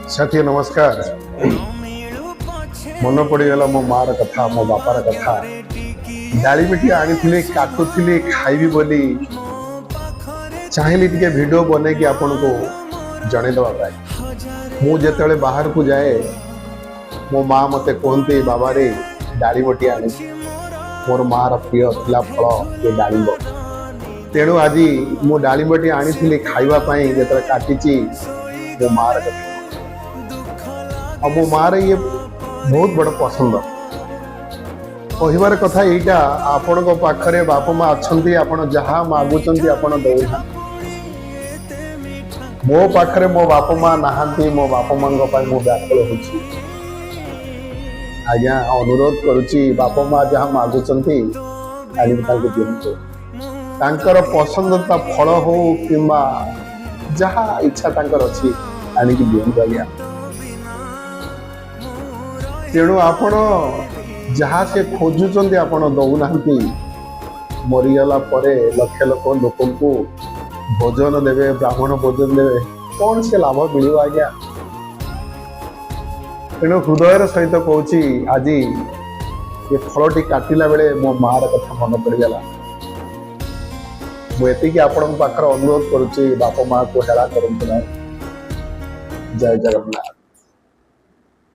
साथी नमस्कार। मन पड़गला मो मार कथा मो बापार कथा। डाली मिठी आनी काटुली खाइबी बोली चाहिए टे वीडियो बने कि आपन को जनईदे मु जिते बाहर को जाए मो माँ मते कहते बाबा रे डाली मटी आनी मोर मार प्रिय थिला फल ये डालिंब तेणु आज मु डालिंबटी आनी खावाई जो काटी मो मार कथा और मो मार ये बहुत बड़ पसंद कहबार कथा यहीटा आपण पाखरे बापा माँ अच्छा आपण जहाँ मागुंट आपण दौना मो पाखरे मो बापा माँ नहांती मो बापा माँ मु व्याकुल होची आज्ञा अनुरोध करुच्ची बापा माँ जहाँ मागुंट दिंतु तांकर पसंदता फल हो कि जहाँ इच्छा तांकर अच्छी आणिक दिंतु आज्ञा तेणु आपण जहाँ से खोजुंट आपण दौना मरीगला लक्ष लोक को भोजन देवे ब्राह्मण भोजन देवे कौन से लाभ मिल आज्ञा तेणु हृदय सहित कहूँ आज ये फलटी काटिला बेले मो मार कथा मन पड़गला मुझे आपण पाखर अनुरोध करुच्ची बापा माँ को हेला करंतु ना। जय जगन्नाथ।